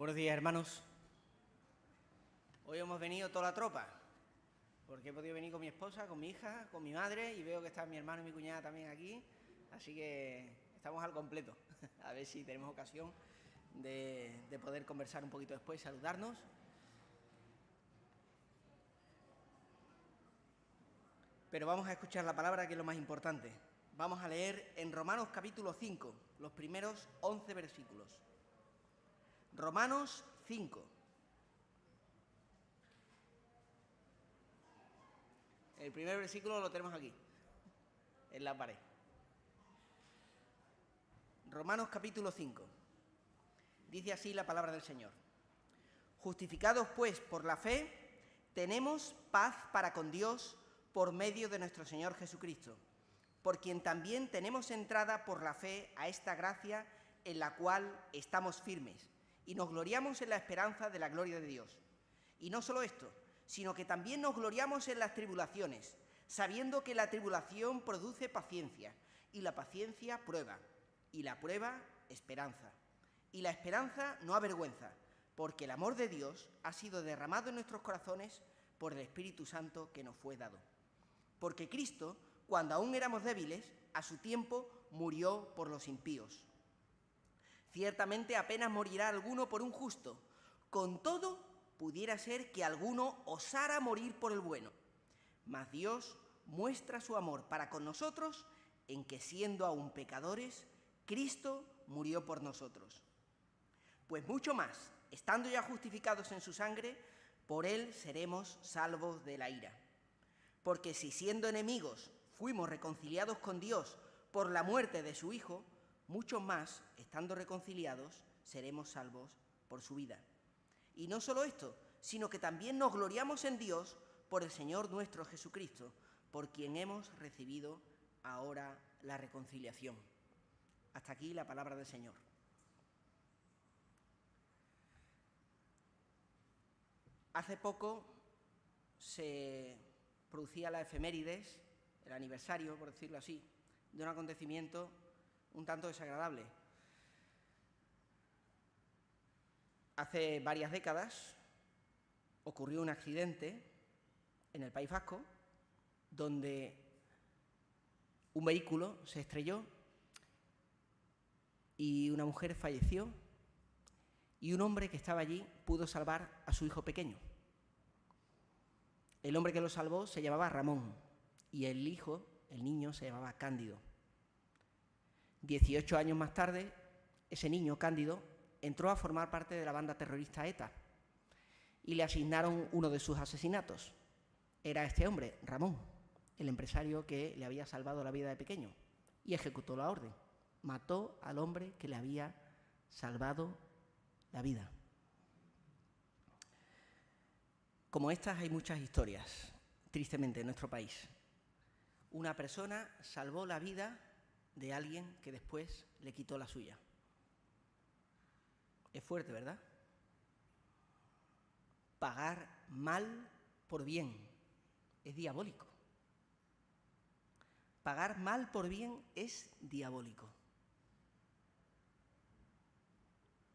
Buenos días, hermanos. Hoy hemos venido toda la tropa, porque he podido venir con mi esposa, con mi hija, con mi madre, y veo que están mi hermano y mi cuñada también aquí, así que estamos al completo. A ver si tenemos ocasión de poder conversar un poquito después, saludarnos. Pero vamos a escuchar la palabra, que es lo más importante. Vamos a leer en Romanos capítulo 5, los primeros 11 versículos. Romanos 5. El primer versículo lo tenemos aquí, en la pared. Romanos capítulo 5. Dice así la palabra del Señor. Justificados pues por la fe, tenemos paz para con Dios por medio de nuestro Señor Jesucristo, por quien también tenemos entrada por la fe a esta gracia en la cual estamos firmes y nos gloriamos en la esperanza de la gloria de Dios. Y no solo esto, sino que también nos gloriamos en las tribulaciones, sabiendo que la tribulación produce paciencia, y la paciencia prueba, y la prueba esperanza. Y la esperanza no avergüenza, porque el amor de Dios ha sido derramado en nuestros corazones por el Espíritu Santo que nos fue dado. Porque Cristo, cuando aún éramos débiles, a su tiempo murió por los impíos. Ciertamente apenas morirá alguno por un justo, con todo pudiera ser que alguno osara morir por el bueno. Mas Dios muestra su amor para con nosotros en que, siendo aún pecadores, Cristo murió por nosotros. Pues mucho más, estando ya justificados en su sangre, por él seremos salvos de la ira. Porque si siendo enemigos fuimos reconciliados con Dios por la muerte de su Hijo, mucho más, estando reconciliados, seremos salvos por su vida. Y no solo esto, sino que también nos gloriamos en Dios por el Señor nuestro Jesucristo, por quien hemos recibido ahora la reconciliación. Hasta aquí la palabra del Señor. Hace poco se producía la efemérides, el aniversario, por decirlo así, de un acontecimiento un tanto desagradable. Hace varias décadas ocurrió un accidente en el País Vasco donde un vehículo se estrelló y una mujer falleció y un hombre que estaba allí pudo salvar a su hijo pequeño. El hombre que lo salvó se llamaba Ramón y el niño, se llamaba Cándido. 18 años más tarde, ese niño, Cándido, entró a formar parte de la banda terrorista ETA y le asignaron uno de sus asesinatos. Era este hombre, Ramón, el empresario que le había salvado la vida de pequeño, y ejecutó la orden. Mató al hombre que le había salvado la vida. Como estas hay muchas historias, tristemente, en nuestro país. Una persona salvó la vida de alguien que después le quitó la suya. Es fuerte, ¿verdad? Pagar mal por bien es diabólico. Pagar mal por bien es diabólico.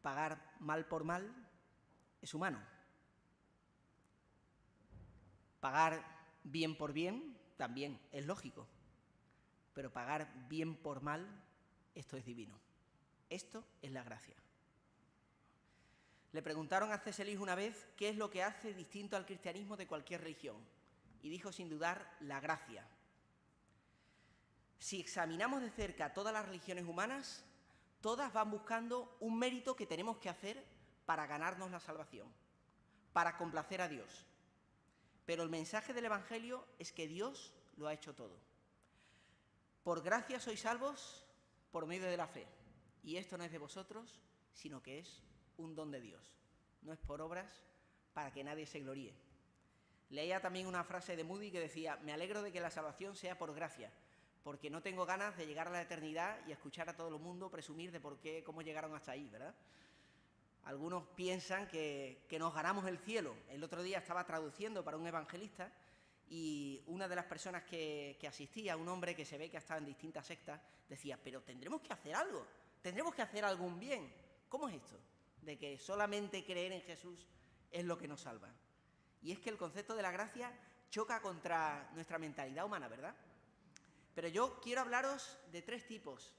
Pagar mal por mal es humano. Pagar bien por bien también es lógico. Pero pagar bien por mal, esto es divino. Esto es la gracia. Le preguntaron a C.S. Lewis una vez qué es lo que hace distinto al cristianismo de cualquier religión. Y dijo sin dudar, la gracia. Si examinamos de cerca todas las religiones humanas, todas van buscando un mérito que tenemos que hacer para ganarnos la salvación, para complacer a Dios. Pero el mensaje del Evangelio es que Dios lo ha hecho todo. Por gracia sois salvos por medio de la fe. Y esto no es de vosotros, sino que es un don de Dios. No es por obras para que nadie se gloríe. Leía también una frase de Moody que decía: me alegro de que la salvación sea por gracia, porque no tengo ganas de llegar a la eternidad y escuchar a todo el mundo presumir de cómo llegaron hasta ahí, ¿verdad? Algunos piensan que nos ganamos el cielo. El otro día estaba traduciendo para un evangelista y una de las personas que asistía, un hombre que se ve que ha estado en distintas sectas, decía: pero tendremos que hacer algo, tendremos que hacer algún bien. ¿Cómo es esto? de que solamente creer en Jesús es lo que nos salva. Y es que el concepto de la gracia choca contra nuestra mentalidad humana, ¿verdad? Pero yo quiero hablaros de tres tipos,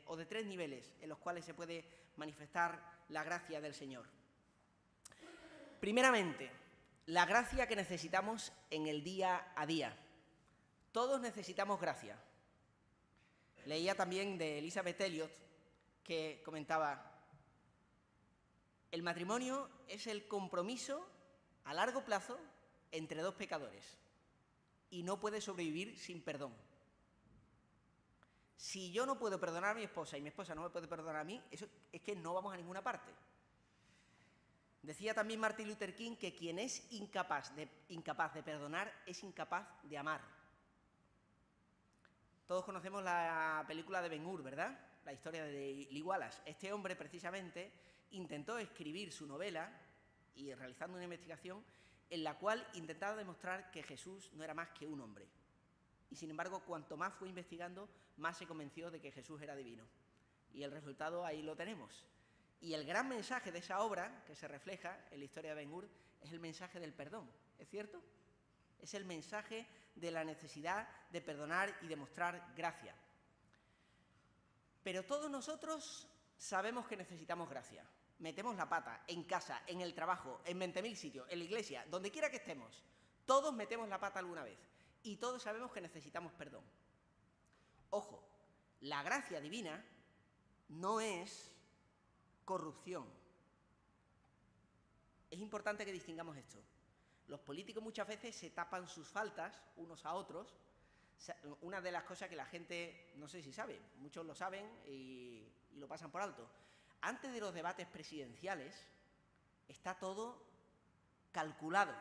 o de tres niveles en los cuales se puede manifestar la gracia del Señor. Primeramente, la gracia que necesitamos en el día a día. Todos necesitamos gracia. Leía también de Elizabeth Elliot que comentaba: el matrimonio es el compromiso a largo plazo entre dos pecadores y no puede sobrevivir sin perdón. Si yo no puedo perdonar a mi esposa y mi esposa no me puede perdonar a mí, eso es que no vamos a ninguna parte. Decía también Martin Luther King que quien es incapaz de perdonar es incapaz de amar. Todos conocemos la película de Ben-Hur, ¿verdad? La historia de Lee Wallace. Este hombre, precisamente, intentó escribir su novela y realizando una investigación en la cual intentaba demostrar que Jesús no era más que un hombre. Y sin embargo, cuanto más fue investigando, más se convenció de que Jesús era divino. Y el resultado ahí lo tenemos. Y el gran mensaje de esa obra, que se refleja en la historia de Ben-Hur, es el mensaje del perdón, ¿es cierto? Es el mensaje de la necesidad de perdonar y de mostrar gracia. Pero todos nosotros sabemos que necesitamos gracia. Metemos la pata en casa, en el trabajo, en 20.000 sitios, en la iglesia, donde quiera que estemos. Todos metemos la pata alguna vez y todos sabemos que necesitamos perdón. Ojo, la gracia divina no es corrupción. Es importante que distingamos esto. Los políticos muchas veces se tapan sus faltas unos a otros. Una de las cosas que la gente, no sé si sabe, muchos lo saben y lo pasan por alto. Antes de los debates presidenciales está todo calculado.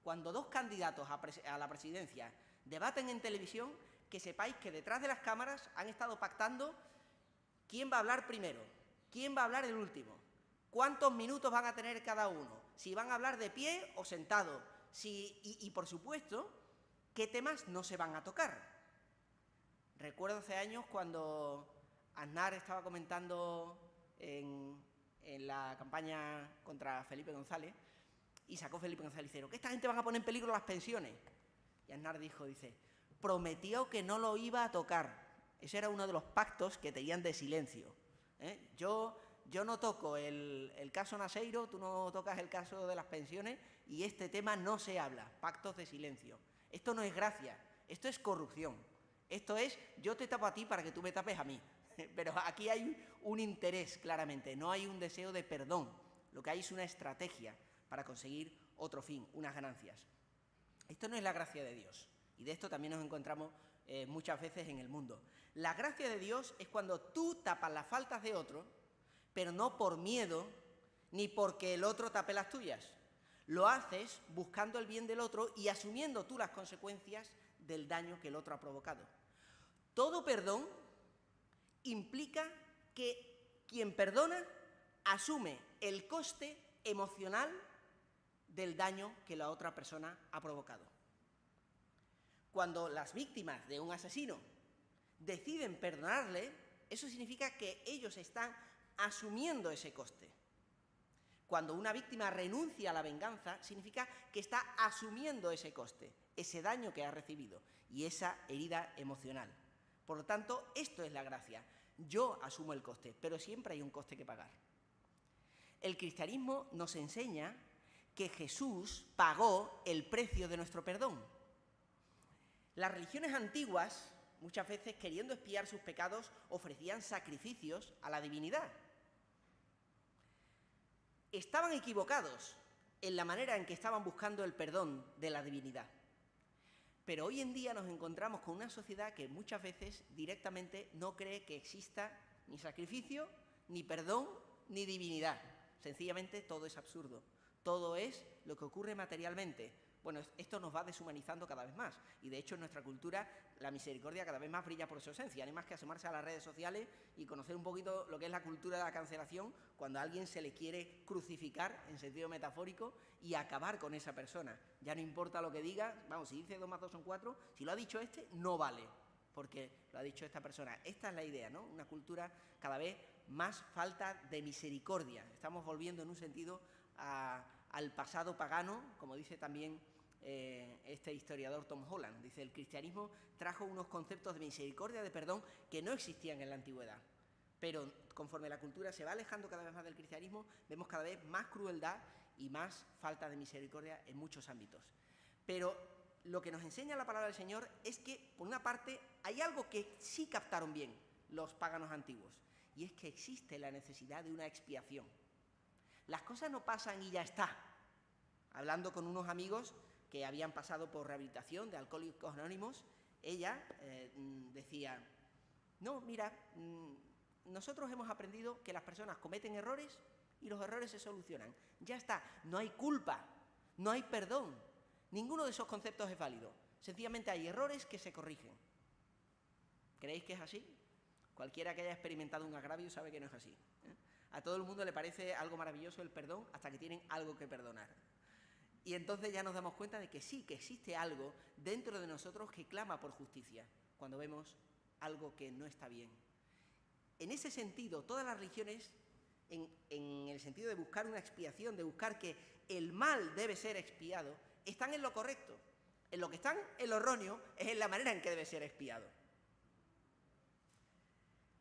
Cuando dos candidatos a la presidencia debaten en televisión, que sepáis que detrás de las cámaras han estado pactando quién va a hablar primero, quién va a hablar el último, cuántos minutos van a tener cada uno, si van a hablar de pie o sentado, y por supuesto, qué temas no se van a tocar. Recuerdo hace años cuando Aznar estaba comentando en la campaña contra Felipe González, y sacó Felipe González diciendo que esta gente van a poner en peligro las pensiones. Y Aznar dice, prometió que no lo iba a tocar. Ese era uno de los pactos que tenían de silencio. Yo no toco el caso Naseiro, tú no tocas el caso de las pensiones y este tema no se habla, pactos de silencio. Esto no es gracia, esto es corrupción. Esto es, yo te tapo a ti para que tú me tapes a mí. Pero aquí hay un interés, claramente, no hay un deseo de perdón. Lo que hay es una estrategia para conseguir otro fin, unas ganancias. Esto no es la gracia de Dios, y de esto también nos encontramos muchas veces en el mundo. La gracia de Dios es cuando tú tapas las faltas de otro, pero no por miedo, ni porque el otro tape las tuyas. Lo haces buscando el bien del otro y asumiendo tú las consecuencias del daño que el otro ha provocado. Todo perdón implica que quien perdona asume el coste emocional del daño que la otra persona ha provocado. Cuando las víctimas de un asesino deciden perdonarle, eso significa que ellos están asumiendo ese coste. Cuando una víctima renuncia a la venganza, significa que está asumiendo ese coste, ese daño que ha recibido y esa herida emocional. Por lo tanto, esto es la gracia. Yo asumo el coste, pero siempre hay un coste que pagar. El cristianismo nos enseña que Jesús pagó el precio de nuestro perdón. Las religiones antiguas, muchas veces queriendo expiar sus pecados, ofrecían sacrificios a la divinidad. Estaban equivocados en la manera en que estaban buscando el perdón de la divinidad. Pero hoy en día nos encontramos con una sociedad que muchas veces directamente no cree que exista ni sacrificio, ni perdón, ni divinidad. Sencillamente todo es absurdo. Todo es lo que ocurre materialmente. Bueno, esto nos va deshumanizando cada vez más. Y de hecho en nuestra cultura la misericordia cada vez más brilla por su ausencia. No hay más que asomarse a las redes sociales y conocer un poquito lo que es la cultura de la cancelación cuando a alguien se le quiere crucificar en sentido metafórico y acabar con esa persona. Ya no importa lo que diga, vamos, si dice 2 más 2 son 4, si lo ha dicho este, no vale. porque lo ha dicho esta persona. Esta es la idea, ¿no? Una cultura cada vez más falta de misericordia. Estamos volviendo en un sentido al pasado pagano, como dice también este historiador Tom Holland. Dice, el cristianismo trajo unos conceptos de misericordia, de perdón, que no existían en la antigüedad. Pero conforme la cultura se va alejando cada vez más del cristianismo, vemos cada vez más crueldad y más falta de misericordia en muchos ámbitos. Pero lo que nos enseña la palabra del Señor es que, por una parte, hay algo que sí captaron bien los paganos antiguos, y es que existe la necesidad de una expiación. Las cosas no pasan y ya está. Hablando con unos amigos que habían pasado por rehabilitación de Alcohólicos Anónimos, ella decía, no, mira, nosotros hemos aprendido que las personas cometen errores y los errores se solucionan. Ya está, no hay culpa, no hay perdón. Ninguno de esos conceptos es válido. Sencillamente hay errores que se corrigen. ¿Creéis que es así? Cualquiera que haya experimentado un agravio sabe que no es así, ¿eh? A todo el mundo le parece algo maravilloso el perdón hasta que tienen algo que perdonar. Y entonces ya nos damos cuenta de que sí, que existe algo dentro de nosotros que clama por justicia, cuando vemos algo que no está bien. En ese sentido, todas las religiones, en el sentido de buscar una expiación, de buscar que el mal debe ser expiado, están en lo correcto. En lo que están en lo erróneo es en la manera en que debe ser expiado.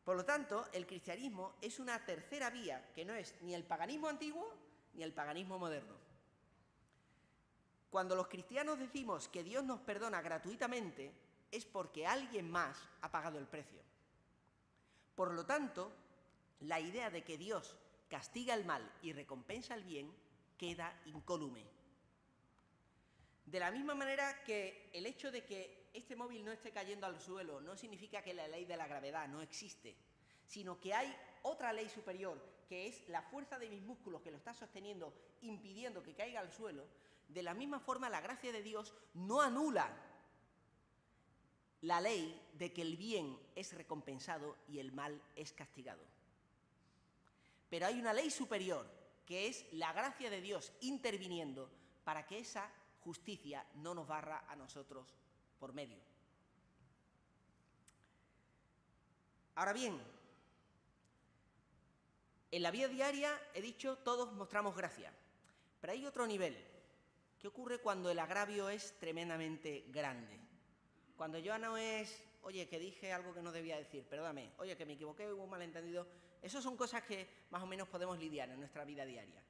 Por lo tanto, el cristianismo es una tercera vía que no es ni el paganismo antiguo ni el paganismo moderno. Cuando los cristianos decimos que Dios nos perdona gratuitamente, es porque alguien más ha pagado el precio. Por lo tanto, la idea de que Dios castiga el mal y recompensa el bien queda incólume. De la misma manera que el hecho de que este móvil no esté cayendo al suelo no significa que la ley de la gravedad no existe, sino que hay otra ley superior, que es la fuerza de mis músculos que lo está sosteniendo, impidiendo que caiga al suelo. De la misma forma, la gracia de Dios no anula la ley de que el bien es recompensado y el mal es castigado. Pero hay una ley superior, que es la gracia de Dios interviniendo para que esa justicia no nos barra a nosotros por medio. Ahora bien, en la vida diaria, he dicho, todos mostramos gracia, pero hay otro nivel. ¿Qué ocurre cuando el agravio es tremendamente grande? Cuando ya no es, oye, que dije algo que no debía decir, perdóname, oye, que me equivoqué, hubo un malentendido. Esas son cosas que más o menos podemos lidiar en nuestra vida diaria.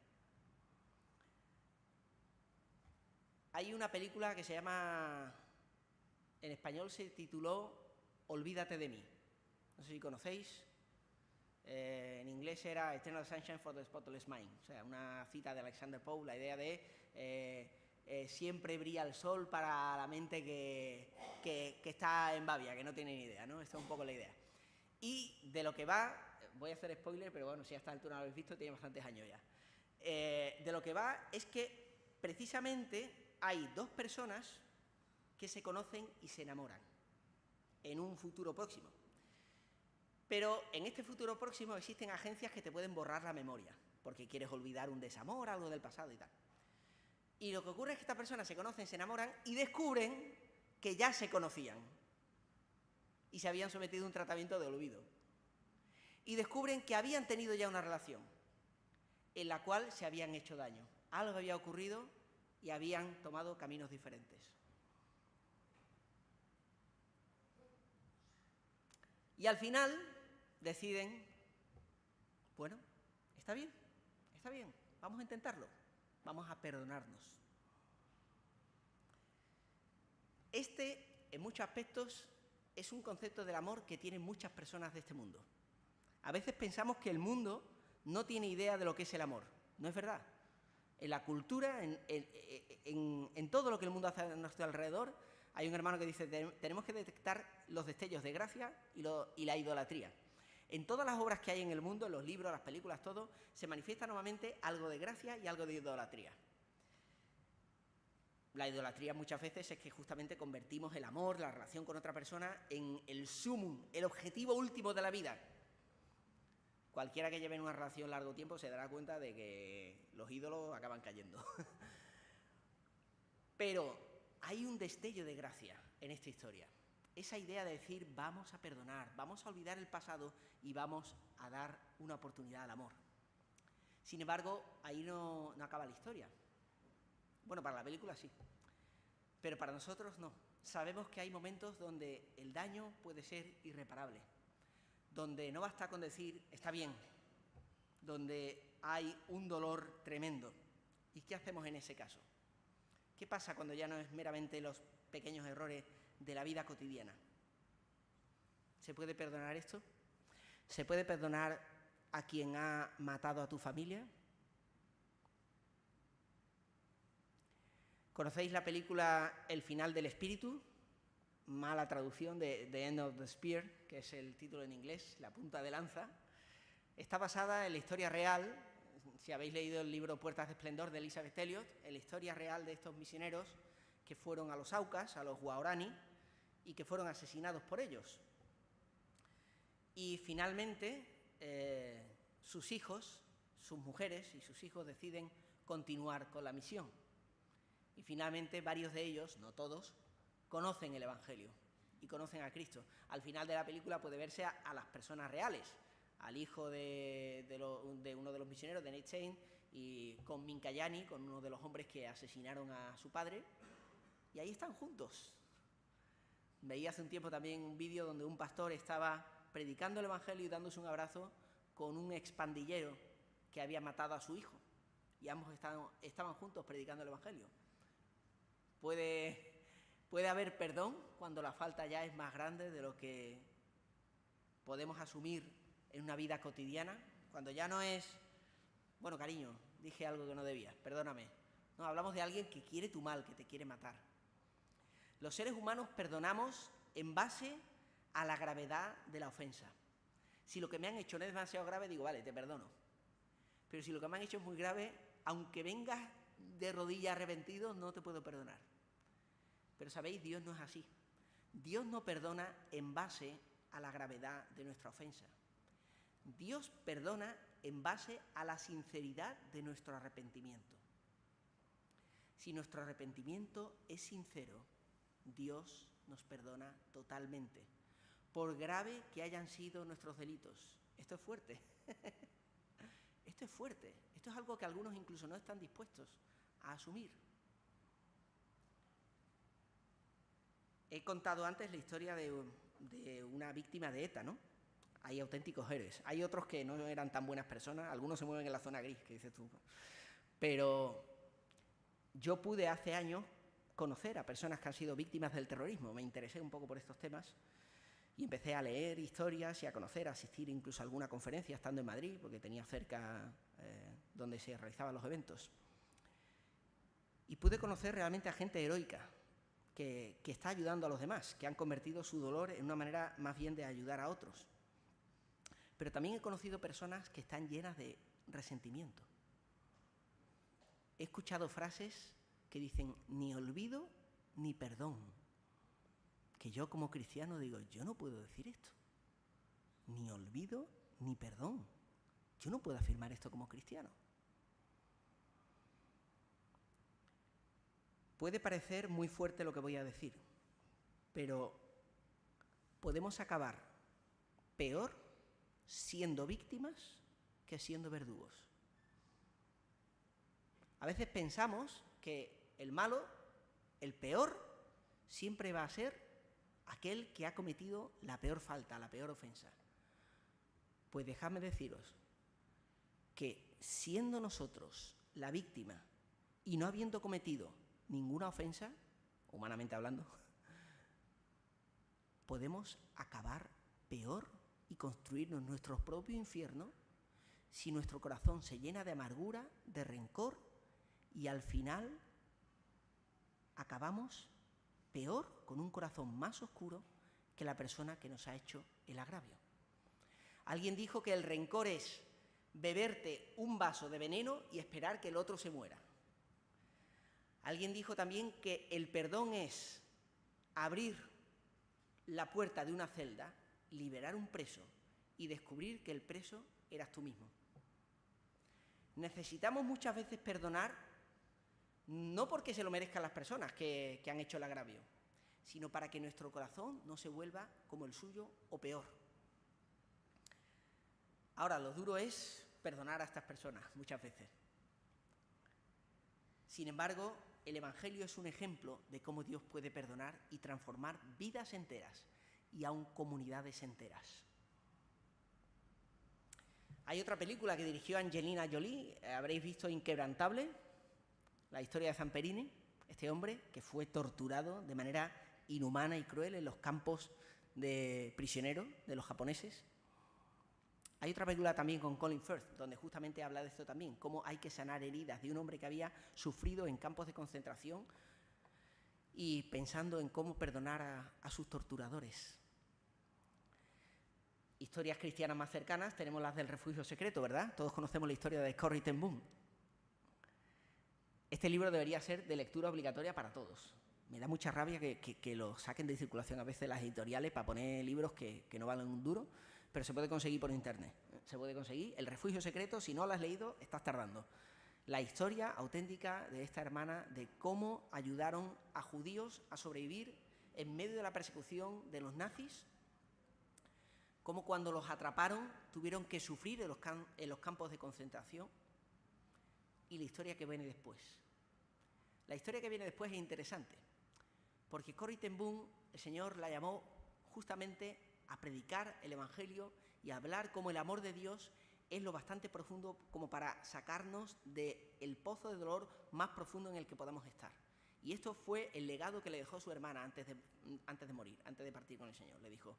Hay una película que se llama, en español se tituló Olvídate de mí. No sé si conocéis. En inglés era Eternal Sunshine for the Spotless Mind, o sea, una cita de Alexander Pope, la idea de siempre brilla el sol para la mente que está en babia, que no tiene ni idea, ¿no? Esta es un poco la idea. Y de lo que va, voy a hacer spoiler, pero bueno, si a esta altura no lo habéis visto, tiene bastantes años ya. De lo que va es que precisamente hay dos personas que se conocen y se enamoran en un futuro próximo. Pero en este futuro próximo existen agencias que te pueden borrar la memoria, porque quieres olvidar un desamor, algo del pasado y tal. Y lo que ocurre es que estas personas se conocen, se enamoran y descubren que ya se conocían y se habían sometido a un tratamiento de olvido. Y descubren que habían tenido ya una relación en la cual se habían hecho daño. Algo había ocurrido y habían tomado caminos diferentes. Y al final deciden, bueno, está bien, vamos a intentarlo, vamos a perdonarnos. Este, en muchos aspectos, es un concepto del amor que tienen muchas personas de este mundo. A veces pensamos que el mundo no tiene idea de lo que es el amor. No es verdad. En la cultura, en todo lo que el mundo hace a nuestro alrededor, hay un hermano que dice, tenemos que detectar los destellos de gracia y la idolatría. En todas las obras que hay en el mundo, en los libros, las películas, todo, se manifiesta nuevamente algo de gracia y algo de idolatría. La idolatría muchas veces es que justamente convertimos el amor, la relación con otra persona, en el sumum, el objetivo último de la vida. Cualquiera que lleve en una relación largo tiempo se dará cuenta de que los ídolos acaban cayendo. Pero hay un destello de gracia en esta historia. esa idea de decir vamos a perdonar, vamos a olvidar el pasado y vamos a dar una oportunidad al amor. Sin embargo, ahí no acaba la historia. Bueno, para la película sí, pero para nosotros no. Sabemos que hay momentos donde el daño puede ser irreparable, donde no basta con decir está bien, donde hay un dolor tremendo. ¿Y qué hacemos en ese caso? ¿Qué pasa cuando ya no es meramente los pequeños errores de la vida cotidiana? ¿Se puede perdonar esto? ¿Se puede perdonar a quien ha matado a tu familia? ¿Conocéis la película El final del espíritu? Mala traducción de The End of the Spear, que es el título en inglés, la punta de lanza. Está basada en la historia real, si habéis leído el libro Puertas de Esplendor de Elizabeth Elliot, en la historia real de estos misioneros que fueron a los Aucas, a los Guarani, y que fueron asesinados por ellos. Y finalmente sus hijos, sus mujeres y sus hijos deciden continuar con la misión. Y finalmente varios de ellos, no todos, conocen el Evangelio y conocen a Cristo. Al final de la película puede verse a las personas reales, al hijo de uno de los misioneros, de Nate Saint, y con Minkayani, con uno de los hombres que asesinaron a su padre, y ahí están juntos. Veía hace un tiempo también un vídeo donde un pastor estaba predicando el Evangelio y dándose un abrazo con un expandillero que había matado a su hijo, y ambos estaban juntos predicando el Evangelio. Puede haber perdón cuando la falta ya es más grande de lo que podemos asumir en una vida cotidiana, cuando ya no es, bueno, cariño, dije algo que no debía, perdóname. No, hablamos de alguien que quiere tu mal, que te quiere matar. Los seres humanos perdonamos en base a la gravedad de la ofensa. Si lo que me han hecho no es demasiado grave, digo, vale, te perdono. Pero si lo que me han hecho es muy grave, aunque vengas de rodillas arrepentido, no te puedo perdonar. Pero sabéis, Dios no es así. Dios no perdona en base a la gravedad de nuestra ofensa. Dios perdona en base a la sinceridad de nuestro arrepentimiento. Si nuestro arrepentimiento es sincero, Dios nos perdona totalmente, por grave que hayan sido nuestros delitos. Esto es fuerte. Esto es fuerte. Esto es algo que algunos incluso no están dispuestos a asumir. He contado antes la historia de una víctima de ETA, ¿no? Hay auténticos héroes. Hay otros que no eran tan buenas personas, algunos se mueven en la zona gris, que dices tú. Pero yo pude hace años conocer a personas que han sido víctimas del terrorismo. Me interesé un poco por estos temas y empecé a leer historias y a conocer, a asistir incluso a alguna conferencia estando en Madrid, porque tenía cerca donde se realizaban los eventos. Y pude conocer realmente a gente heroica, que está ayudando a los demás, que han convertido su dolor en una manera más bien de ayudar a otros. Pero también he conocido personas que están llenas de resentimiento. He escuchado frases que dicen ni olvido ni perdón. Que yo como cristiano digo, yo no puedo decir esto. Ni olvido ni perdón. Yo no puedo afirmar esto como cristiano. Puede parecer muy fuerte lo que voy a decir, pero podemos acabar peor siendo víctimas que siendo verdugos. A veces pensamos que el malo, el peor, siempre va a ser aquel que ha cometido la peor falta, la peor ofensa. Pues dejadme deciros que siendo nosotros la víctima y no habiendo cometido ninguna ofensa, humanamente hablando, podemos acabar peor y construirnos nuestro propio infierno si nuestro corazón se llena de amargura, de rencor, y al final acabamos peor, con un corazón más oscuro que la persona que nos ha hecho el agravio. Alguien dijo que el rencor es beberte un vaso de veneno y esperar que el otro se muera. Alguien dijo también que el perdón es abrir la puerta de una celda, liberar un preso y descubrir que el preso eras tú mismo. Necesitamos muchas veces perdonar, no porque se lo merezcan las personas que han hecho el agravio, sino para que nuestro corazón no se vuelva como el suyo o peor. Ahora, lo duro es perdonar a estas personas muchas veces. Sin embargo, el Evangelio es un ejemplo de cómo Dios puede perdonar y transformar vidas enteras y aun comunidades enteras. Hay otra película que dirigió Angelina Jolie, habréis visto Inquebrantable, la historia de Zamperini, este hombre que fue torturado de manera inhumana y cruel en los campos de prisioneros de los japoneses. Hay otra película también con Colin Firth, donde justamente habla de esto también, cómo hay que sanar heridas de un hombre que había sufrido en campos de concentración y pensando en cómo perdonar a sus torturadores. Historias cristianas más cercanas tenemos las del refugio secreto, ¿verdad? Todos conocemos la historia de Corrie ten Boom. Este libro debería ser de lectura obligatoria para todos. Me da mucha rabia que lo saquen de circulación a veces las editoriales para poner libros que no valen un duro, pero se puede conseguir por internet. Se puede conseguir El refugio secreto, si no lo has leído, estás tardando. La historia auténtica de esta hermana, de cómo ayudaron a judíos a sobrevivir en medio de la persecución de los nazis, cómo cuando los atraparon tuvieron que sufrir en los campos de concentración, y la historia que viene después. La historia que viene después es interesante, porque Corrie ten Boom, el Señor la llamó justamente a predicar el Evangelio y a hablar cómo el amor de Dios es lo bastante profundo como para sacarnos del pozo de dolor más profundo en el que podamos estar. Y esto fue el legado que le dejó su hermana antes de morir, antes de partir con el Señor. Le dijo: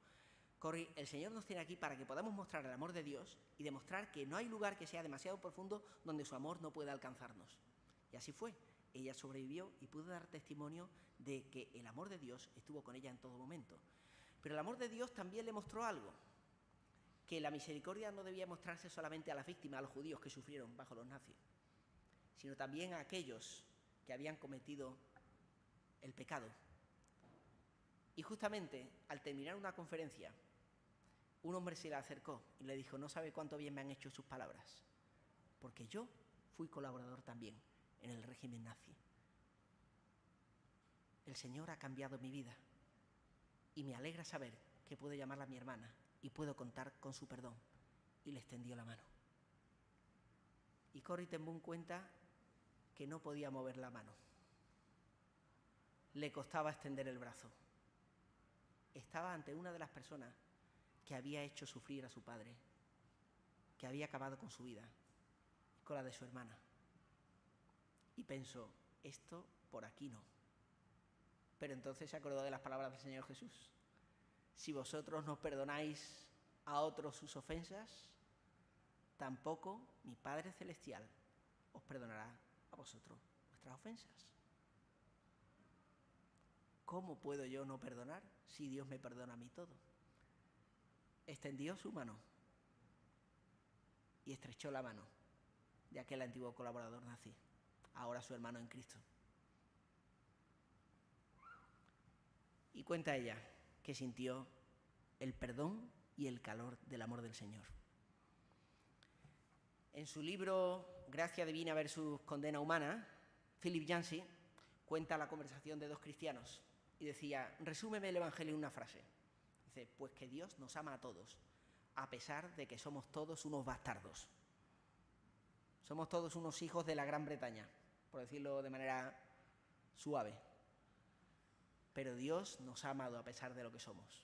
Corrie, el Señor nos tiene aquí para que podamos mostrar el amor de Dios y demostrar que no hay lugar que sea demasiado profundo donde su amor no pueda alcanzarnos. Y así fue. Ella sobrevivió y pudo dar testimonio de que el amor de Dios estuvo con ella en todo momento. Pero el amor de Dios también le mostró algo, que la misericordia no debía mostrarse solamente a las víctimas, a los judíos que sufrieron bajo los nazis, sino también a aquellos que habían cometido el pecado. Y justamente al terminar una conferencia, un hombre se le acercó y le dijo: no sabe cuánto bien me han hecho sus palabras, porque yo fui colaborador también en el régimen nazi. El Señor ha cambiado mi vida y me alegra saber que puedo llamarla a mi hermana y puedo contar con su perdón. Y le extendió la mano. Y Corrie ten Boom cuenta que no podía mover la mano. Le costaba extender el brazo. Estaba ante una de las personas que había hecho sufrir a su padre, que había acabado con su vida, con la de su hermana. Y pensó: esto por aquí no. Pero entonces se acordó de las palabras del Señor Jesús: si vosotros no perdonáis a otros sus ofensas, tampoco mi Padre Celestial os perdonará a vosotros vuestras ofensas. ¿Cómo puedo yo no perdonar si Dios me perdona a mí todo? Extendió su mano y estrechó la mano de aquel antiguo colaborador nazi, ahora su hermano en Cristo. Y cuenta ella que sintió el perdón y el calor del amor del Señor. En su libro Gracia Divina versus Condena Humana, Philip Yancey cuenta la conversación de dos cristianos y decía: resúmeme el Evangelio en una frase. Dice: pues que Dios nos ama a todos, a pesar de que somos todos unos bastardos. Somos todos unos hijos de la Gran Bretaña, por decirlo de manera suave. Pero Dios nos ha amado a pesar de lo que somos.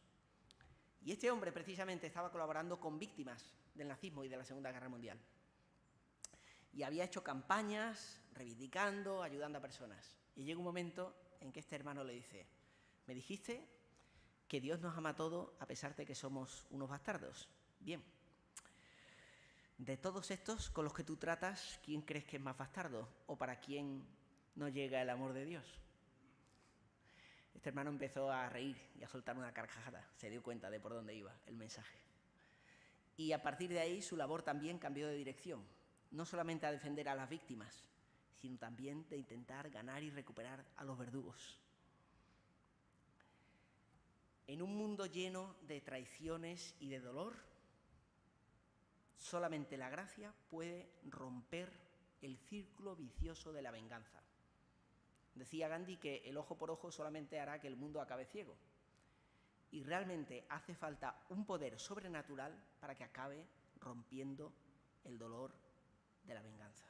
Y este hombre precisamente estaba colaborando con víctimas del nazismo y de la Segunda Guerra Mundial. Y había hecho campañas reivindicando, ayudando a personas. Y llega un momento en que este hermano le dice: me dijiste que Dios nos ama a todos a pesar de que somos unos bastardos. Bien, de todos estos con los que tú tratas, ¿quién crees que es más bastardo? ¿O para quién no llega el amor de Dios? Este hermano empezó a reír y a soltar una carcajada. Se dio cuenta de por dónde iba el mensaje. Y a partir de ahí su labor también cambió de dirección. No solamente a defender a las víctimas, sino también de intentar ganar y recuperar a los verdugos. En un mundo lleno de traiciones y de dolor, solamente la gracia puede romper el círculo vicioso de la venganza. Decía Gandhi que el ojo por ojo solamente hará que el mundo acabe ciego. Y realmente hace falta un poder sobrenatural para que acabe rompiendo el dolor de la venganza.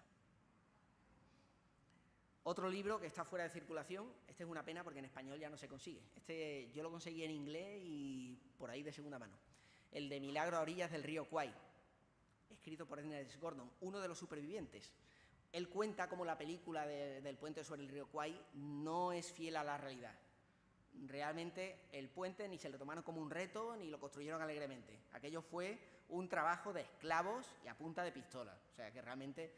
Otro libro que está fuera de circulación, este es una pena porque en español ya no se consigue. Este yo lo conseguí en inglés y por ahí de segunda mano. El de Milagro a orillas del río Kwai, escrito por Ernest Gordon, uno de los supervivientes. Él cuenta cómo la película del puente sobre el río Kwai no es fiel a la realidad. Realmente el puente ni se lo tomaron como un reto ni lo construyeron alegremente. Aquello fue un trabajo de esclavos y a punta de pistola. O sea que realmente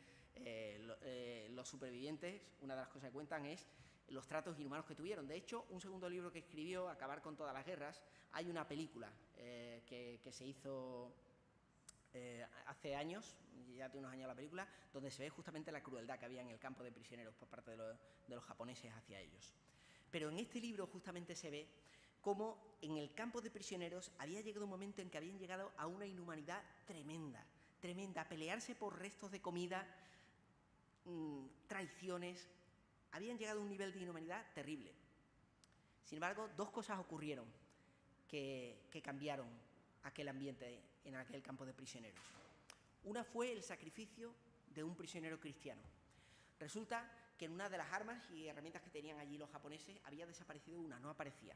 los supervivientes, una de las cosas que cuentan es los tratos inhumanos que tuvieron. De hecho, un segundo libro que escribió, Acabar con todas las guerras, hay una película que se hizo hace años, ya tiene unos años la película, donde se ve justamente la crueldad que había en el campo de prisioneros por parte de los japoneses hacia ellos. Pero en este libro justamente se ve cómo en el campo de prisioneros había llegado un momento en que habían llegado a una inhumanidad tremenda, tremenda, a pelearse por restos de comida, traiciones, habían llegado a un nivel de inhumanidad terrible. Sin embargo, dos cosas ocurrieron que cambiaron aquel ambiente en aquel campo de prisioneros. Una fue el sacrificio de un prisionero cristiano. Resulta que en una de las armas y herramientas que tenían allí los japoneses había desaparecido una, no aparecía.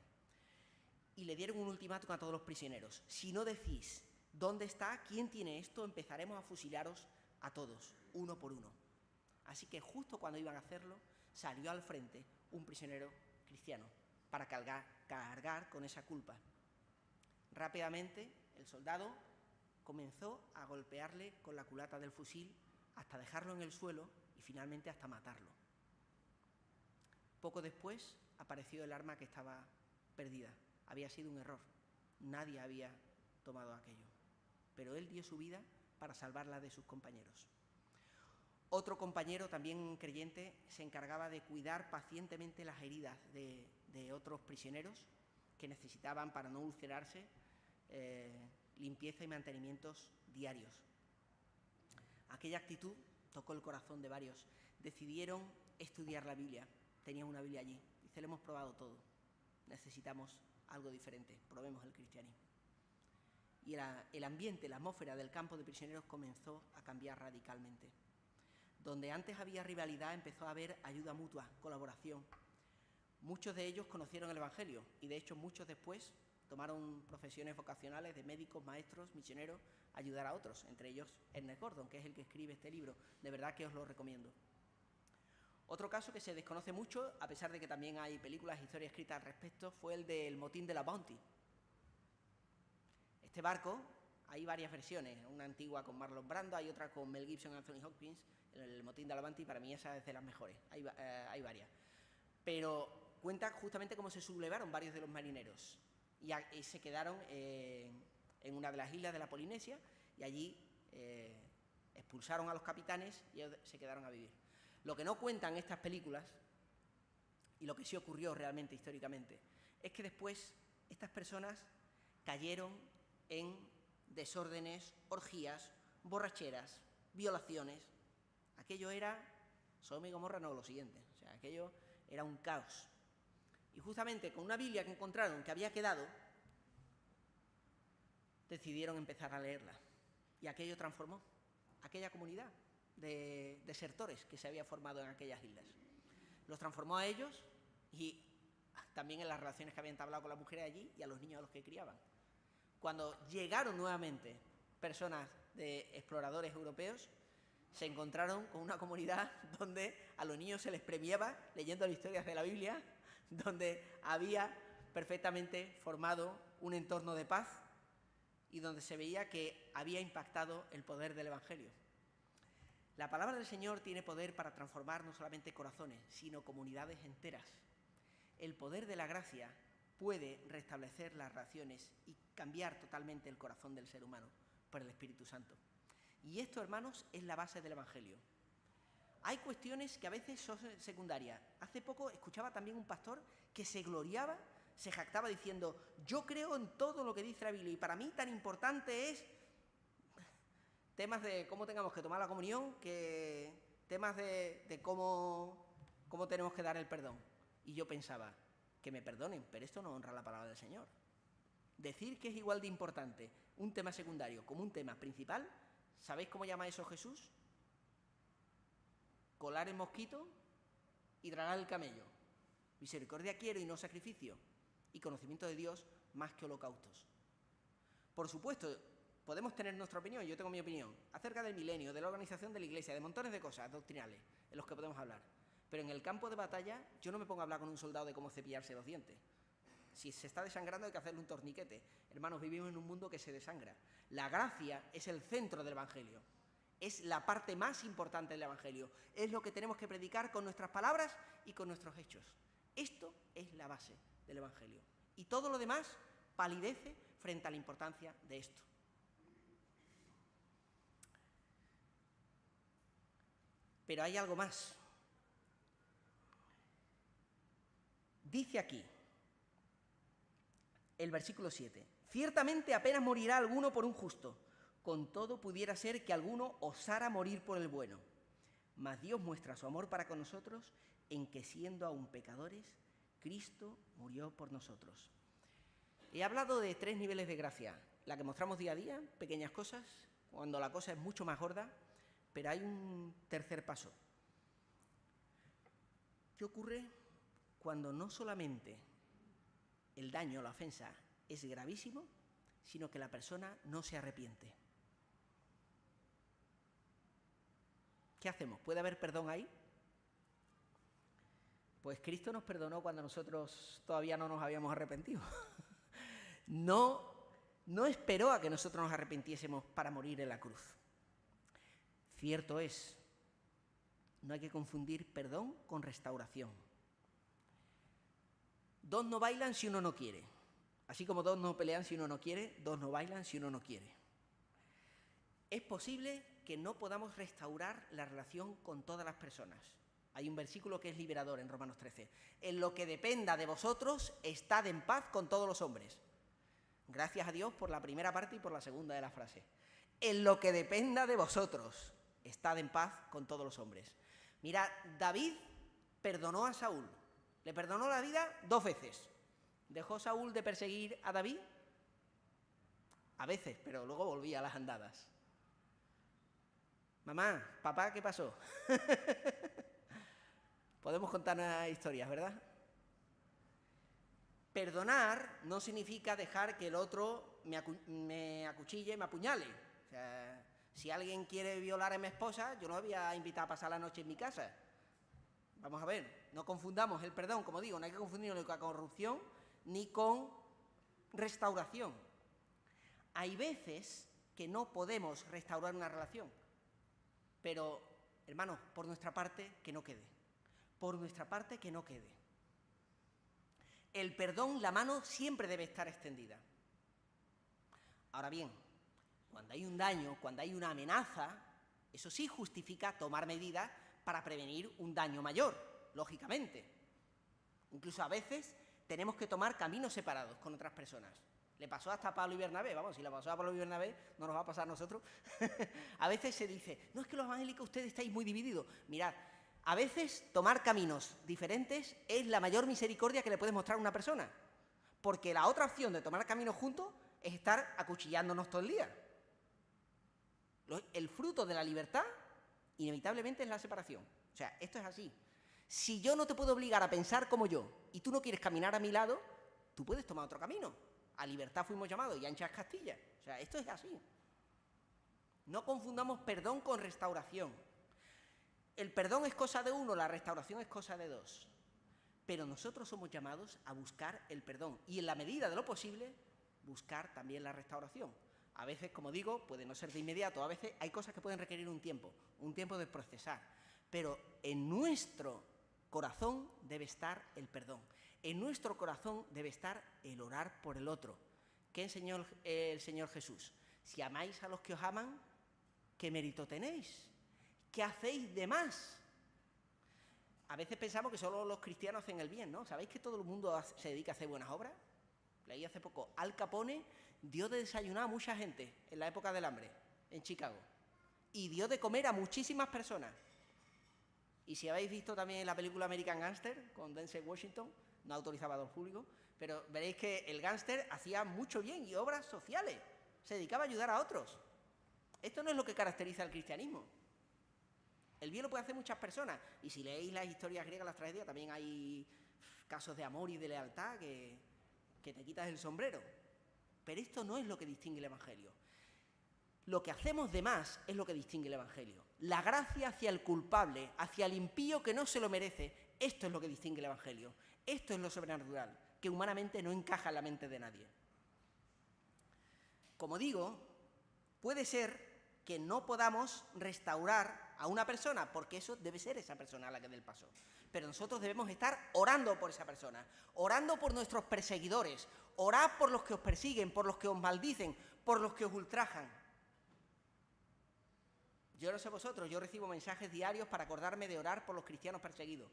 Y le dieron un ultimátum a todos los prisioneros: si no decís dónde está, quién tiene esto, empezaremos a fusilaros a todos, uno por uno. Así que justo cuando iban a hacerlo, salió al frente un prisionero cristiano para cargar con esa culpa. Rápidamente el soldado comenzó a golpearle con la culata del fusil hasta dejarlo en el suelo y finalmente hasta matarlo. Poco después apareció el arma que estaba perdida. Había sido un error. Nadie había tomado aquello. Pero él dio su vida para salvarla de sus compañeros. Otro compañero, también creyente, se encargaba de cuidar pacientemente las heridas de otros prisioneros que necesitaban, para no ulcerarse, limpieza y mantenimientos diarios. Aquella actitud tocó el corazón de varios. Decidieron estudiar la Biblia. Tenían una Biblia allí. Dice: lo hemos probado todo. Necesitamos algo diferente. Probemos el cristianismo. Y el ambiente, la atmósfera del campo de prisioneros comenzó a cambiar radicalmente. Donde antes había rivalidad, empezó a haber ayuda mutua, colaboración. Muchos de ellos conocieron el Evangelio y, de hecho, muchos después tomaron profesiones vocacionales de médicos, maestros, misioneros, ayudar a otros, entre ellos Ernest Gordon, que es el que escribe este libro. De verdad que os lo recomiendo. Otro caso que se desconoce mucho, a pesar de que también hay películas e historias escritas al respecto, fue el del motín de la Bounty. Este barco, hay varias versiones, una antigua con Marlon Brando, hay otra con Mel Gibson y Anthony Hopkins, el motín de la Bounty. Para mí esa es de las mejores, hay varias. Pero cuenta justamente cómo se sublevaron varios de los marineros y se quedaron en una de las islas de la Polinesia, y allí expulsaron a los capitanes y ellos se quedaron a vivir. Lo que no cuentan estas películas, y lo que sí ocurrió realmente históricamente, es que después estas personas cayeron en desórdenes, orgías, borracheras, violaciones. Aquello era Sodoma y Gomorra, no, lo siguiente. O sea, aquello era un caos. Y justamente con una Biblia que encontraron que había quedado, decidieron empezar a leerla. Y aquello transformó aquella comunidad de desertores que se había formado en aquellas islas. Los transformó a ellos y también en las relaciones que habían entablado con las mujeres allí y a los niños a los que criaban. Cuando llegaron nuevamente personas de exploradores europeos, se encontraron con una comunidad donde a los niños se les premiaba leyendo las historias de la Biblia, donde había perfectamente formado un entorno de paz y donde se veía que había impactado el poder del Evangelio. La palabra del Señor tiene poder para transformar no solamente corazones, sino comunidades enteras. El poder de la gracia puede restablecer las relaciones y cambiar totalmente el corazón del ser humano por el Espíritu Santo. Y esto, hermanos, es la base del Evangelio. Hay cuestiones que a veces son secundarias. Hace poco escuchaba también un pastor que se gloriaba, se jactaba diciendo: yo creo en todo lo que dice la Biblia y para mí tan importante es temas de cómo tengamos que tomar la comunión, que temas de cómo ¿Cómo tenemos que dar el perdón? Y yo pensaba, que me perdonen, pero esto no honra la palabra del Señor. Decir que es igual de importante un tema secundario como un tema principal, ¿sabéis cómo llama eso Jesús? Colar el mosquito y tragar el camello. Misericordia quiero y no sacrificio. Y conocimiento de Dios más que holocaustos. Por supuesto, podemos tener nuestra opinión, yo tengo mi opinión, acerca del milenio, de la organización de la Iglesia, de montones de cosas doctrinales en los que podemos hablar. Pero en el campo de batalla yo no me pongo a hablar con un soldado de cómo cepillarse los dientes. Si se está desangrando hay que hacerle un torniquete. Hermanos, vivimos en un mundo que se desangra. La gracia es el centro del Evangelio. Es la parte más importante del Evangelio. Es lo que tenemos que predicar con nuestras palabras y con nuestros hechos. Esto es la base del Evangelio. Y todo lo demás palidece frente a la importancia de esto. Pero hay algo más. Dice aquí, el versículo 7, ciertamente apenas morirá alguno por un justo, con todo pudiera ser que alguno osara morir por el bueno. Mas Dios muestra su amor para con nosotros en que siendo aún pecadores, Cristo murió por nosotros. He hablado de 3 niveles de gracia, la que mostramos día a día, pequeñas cosas, cuando la cosa es mucho más gorda, pero hay un tercer paso. ¿Qué ocurre cuando no solamente el daño, la ofensa, es gravísimo, sino que la persona no se arrepiente? ¿Qué hacemos? ¿Puede haber perdón ahí? Pues Cristo nos perdonó cuando nosotros todavía no nos habíamos arrepentido. No esperó a que nosotros nos arrepintiésemos para morir en la cruz. Cierto es, no hay que confundir perdón con restauración. Dos no bailan si uno no quiere. Así como dos no pelean si uno no quiere, dos no bailan si uno no quiere. Es posible que no podamos restaurar la relación con todas las personas. Hay un versículo que es liberador en Romanos 13. En lo que dependa de vosotros, estad en paz con todos los hombres. Gracias a Dios por la primera parte y por la segunda de la frase. En lo que dependa de vosotros, estad en paz con todos los hombres. Mira, David perdonó a Saúl. Le perdonó la vida 2 veces. ¿Dejó Saúl de perseguir a David? A veces, pero luego volvía a las andadas. Mamá, papá, ¿qué pasó? Podemos contar historias, ¿verdad? Perdonar no significa dejar que el otro me acuchille, me apuñale. O sea, si alguien quiere violar a mi esposa, yo no la voy a invitar a pasar la noche en mi casa. Vamos a ver, no confundamos el perdón, como digo, no hay que confundirlo con corrupción ni con restauración. Hay veces que no podemos restaurar una relación, pero, hermanos, por nuestra parte, que no quede. Por nuestra parte, que no quede. El perdón, la mano siempre debe estar extendida. Ahora bien, cuando hay un daño, cuando hay una amenaza, eso sí justifica tomar medidas para prevenir un daño mayor, lógicamente. Incluso a veces tenemos que tomar caminos separados con otras personas. Le pasó hasta a Pablo y Bernabé, vamos, si le pasó a Pablo y Bernabé, no nos va a pasar a nosotros. A veces se dice, no, es que los evangélicos ustedes estáis muy divididos. Mirad, a veces tomar caminos diferentes es la mayor misericordia que le puedes mostrar a una persona. Porque la otra opción de tomar caminos juntos es estar acuchillándonos todo el día. El fruto de la libertad, inevitablemente, es la separación. O sea, esto es así. Si yo no te puedo obligar a pensar como yo y tú no quieres caminar a mi lado, tú puedes tomar otro camino. A libertad fuimos llamados y ancha es Castilla. O sea, esto es así. No confundamos perdón con restauración. El perdón es cosa de uno, la restauración es cosa de dos. Pero nosotros somos llamados a buscar el perdón y, en la medida de lo posible, buscar también la restauración. A veces, como digo, puede no ser de inmediato, a veces hay cosas que pueden requerir un tiempo de procesar. Pero en nuestro corazón debe estar el perdón. En nuestro corazón debe estar el orar por el otro. ¿Qué enseñó el Señor Jesús? Si amáis a los que os aman, ¿qué mérito tenéis? ¿Qué hacéis de más? A veces pensamos que solo los cristianos hacen el bien, ¿no? ¿Sabéis que todo el mundo se dedica a hacer buenas obras? Leí hace poco, Al Capone dio de desayunar a mucha gente en la época del hambre, en Chicago. Y dio de comer a muchísimas personas. Y si habéis visto también la película American Gangster, con Denzel Washington, no autorizaba a todo el público, pero veréis que el gángster hacía mucho bien y obras sociales, se dedicaba a ayudar a otros. Esto no es lo que caracteriza al cristianismo. El bien lo pueden hacer muchas personas, y si leéis las historias griegas, las tragedias, también hay casos de amor y de lealtad que te quitas el sombrero. Pero esto no es lo que distingue el Evangelio. Lo que hacemos de más es lo que distingue el Evangelio. La gracia hacia el culpable, hacia el impío que no se lo merece, esto es lo que distingue el Evangelio. Esto es lo sobrenatural, que humanamente no encaja en la mente de nadie. Como digo, puede ser que no podamos restaurar a una persona, porque eso debe ser esa persona a la que dé el paso. Pero nosotros debemos estar orando por esa persona, orando por nuestros perseguidores, orad por los que os persiguen, por los que os maldicen, por los que os ultrajan. Yo no sé vosotros, yo recibo mensajes diarios para acordarme de orar por los cristianos perseguidos.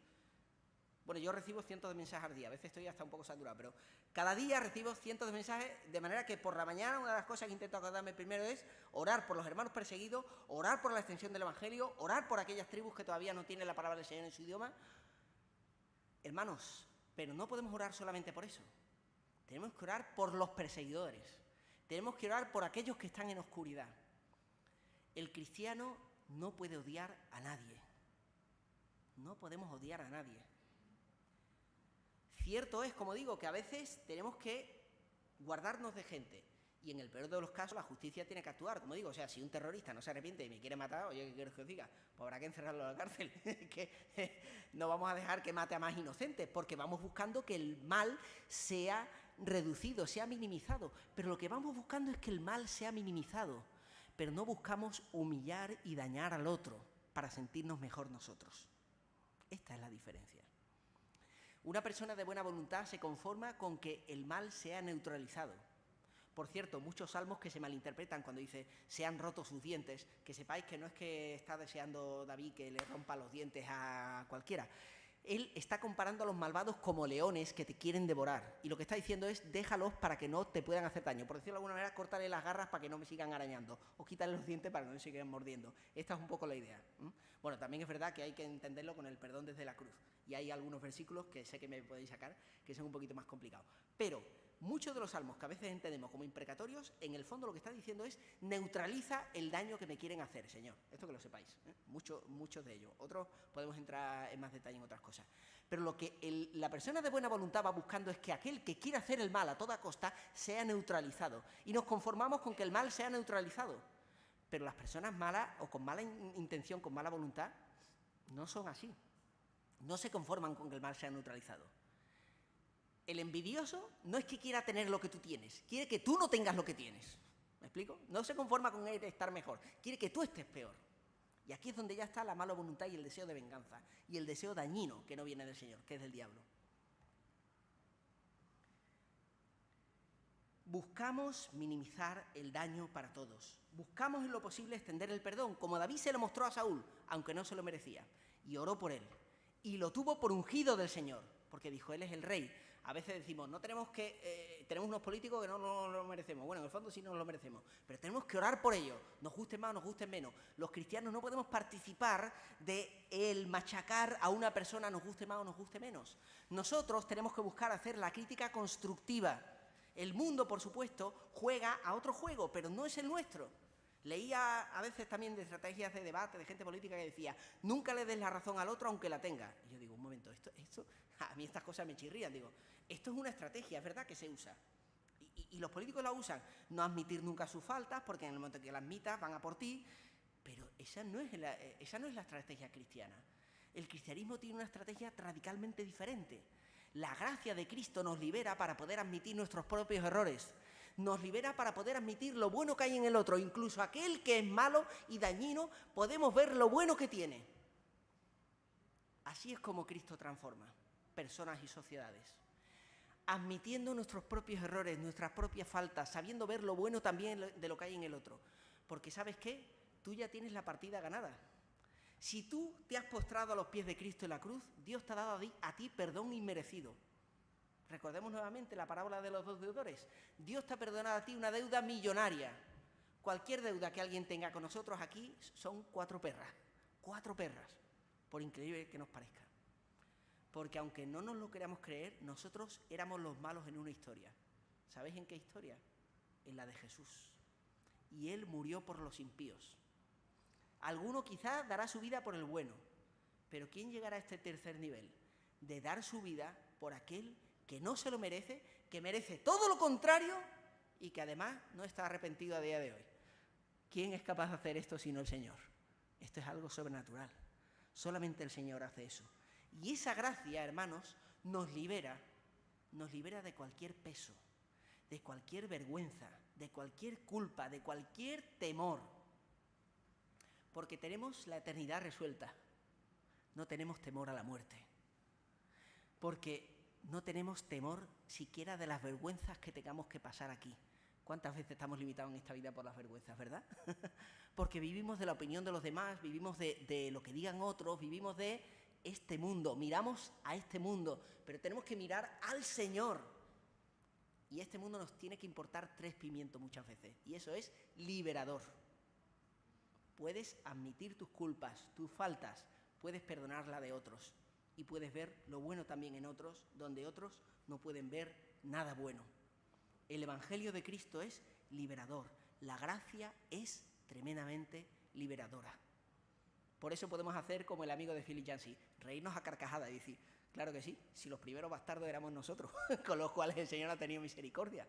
Bueno, yo recibo cientos de mensajes al día, a veces estoy hasta un poco saturado, pero cada día recibo cientos de mensajes, de manera que por la mañana una de las cosas que intento acordarme primero es orar por los hermanos perseguidos, orar por la extensión del Evangelio, orar por aquellas tribus que todavía no tienen la palabra del Señor en su idioma. Hermanos, pero no podemos orar solamente por eso. Tenemos que orar por los perseguidores, tenemos que orar por aquellos que están en oscuridad. El cristiano no puede odiar a nadie. No podemos odiar a nadie. Cierto es, como digo, que a veces tenemos que guardarnos de gente. Y en el peor de los casos, la justicia tiene que actuar. Como digo, o sea, si un terrorista no se arrepiente y me quiere matar, oye, ¿qué quieres que os diga? Pues habrá que encerrarlo en la cárcel. Que no vamos a dejar que mate a más inocentes, porque vamos buscando que el mal sea reducido, sea minimizado. Pero lo que vamos buscando es que el mal sea minimizado. Pero no buscamos humillar y dañar al otro para sentirnos mejor nosotros. Esta es la diferencia. Una persona de buena voluntad se conforma con que el mal sea neutralizado. Por cierto, muchos salmos que se malinterpretan cuando dice se han roto sus dientes, que sepáis que no es que está deseando David que le rompa los dientes a cualquiera. Él está comparando a los malvados como leones que te quieren devorar. Y lo que está diciendo es, déjalos para que no te puedan hacer daño. Por decirlo de alguna manera, córtale las garras para que no me sigan arañando. O quítale los dientes para que no me sigan mordiendo. Esta es un poco la idea. Bueno, también es verdad que hay que entenderlo con el perdón desde la cruz. Y hay algunos versículos que sé que me podéis sacar, que son un poquito más complicados. Pero muchos de los salmos que a veces entendemos como imprecatorios, en el fondo lo que está diciendo es, neutraliza el daño que me quieren hacer, Señor. Esto que lo sepáis, muchos de ellos. Otros podemos entrar en más detalle en otras cosas. Pero lo que la persona de buena voluntad va buscando es que aquel que quiere hacer el mal a toda costa sea neutralizado. Y nos conformamos con que el mal sea neutralizado. Pero las personas malas o con mala intención, con mala voluntad, no son así. No se conforman con que el mal sea neutralizado. El envidioso no es que quiera tener lo que tú tienes, quiere que tú no tengas lo que tienes. ¿Me explico? No se conforma con él estar mejor, quiere que tú estés peor. Y aquí es donde ya está la mala voluntad y el deseo de venganza, y el deseo dañino que no viene del Señor, que es del diablo. Buscamos minimizar el daño para todos. Buscamos en lo posible extender el perdón, como David se lo mostró a Saúl, aunque no se lo merecía, y oró por él. Y lo tuvo por ungido del Señor, porque dijo, él es el rey. A veces decimos, tenemos unos políticos que no lo merecemos. Bueno, en el fondo sí nos lo merecemos, pero tenemos que orar por ellos, nos guste más o nos guste menos. Los cristianos no podemos participar de el machacar a una persona, nos guste más o nos guste menos. Nosotros tenemos que buscar hacer la crítica constructiva. El mundo, por supuesto, juega a otro juego, pero no es el nuestro. Leía a veces también de estrategias de debate, de gente política que decía, nunca le des la razón al otro aunque la tenga. Y yo digo, un momento, esto a mí estas cosas me chirrían. Digo, esto es una estrategia, es verdad que se usa. Y los políticos la usan. No admitir nunca sus faltas, porque en el momento que las admitas van a por ti. Pero esa no es la estrategia cristiana. El cristianismo tiene una estrategia radicalmente diferente. La gracia de Cristo nos libera para poder admitir nuestros propios errores. Nos libera para poder admitir lo bueno que hay en el otro. Incluso aquel que es malo y dañino, podemos ver lo bueno que tiene. Así es como Cristo transforma personas y sociedades. Admitiendo nuestros propios errores, nuestras propias faltas, sabiendo ver lo bueno también de lo que hay en el otro. Porque ¿sabes qué? Tú ya tienes la partida ganada. Si tú te has postrado a los pies de Cristo en la cruz, Dios te ha dado a ti perdón inmerecido. Recordemos nuevamente la parábola de los dos deudores. Dios te ha perdonado a ti una deuda millonaria. Cualquier deuda que alguien tenga con nosotros aquí son 4 perras. 4 perras. por increíble que nos parezca. Porque aunque no nos lo queramos creer, nosotros éramos los malos en una historia. ¿Sabéis en qué historia? En la de Jesús. Y Él murió por los impíos. Alguno quizás dará su vida por el bueno, pero ¿quién llegará a este tercer nivel? De dar su vida por aquel que no se lo merece, que merece todo lo contrario y que además no está arrepentido a día de hoy. ¿Quién es capaz de hacer esto sino el Señor? Esto es algo sobrenatural. Solamente el Señor hace eso. Y esa gracia, hermanos, nos libera de cualquier peso, de cualquier vergüenza, de cualquier culpa, de cualquier temor. Porque tenemos la eternidad resuelta. No tenemos temor a la muerte. Porque no tenemos temor siquiera de las vergüenzas que tengamos que pasar aquí. ¿Cuántas veces estamos limitados en esta vida por las vergüenzas, verdad? Porque vivimos de la opinión de los demás, vivimos de lo que digan otros, vivimos de este mundo, miramos a este mundo, pero tenemos que mirar al Señor. Y este mundo nos tiene que importar 3 pimientos muchas veces, y eso es liberador. Puedes admitir tus culpas, tus faltas, puedes perdonar la de otros, y puedes ver lo bueno también en otros, donde otros no pueden ver nada bueno. El Evangelio de Cristo es liberador, la gracia es tremendamente liberadora. Por eso podemos hacer como el amigo de Philip Yancey, reírnos a carcajadas y decir, claro que sí, si los primeros bastardos éramos nosotros, con los cuales el Señor ha tenido misericordia.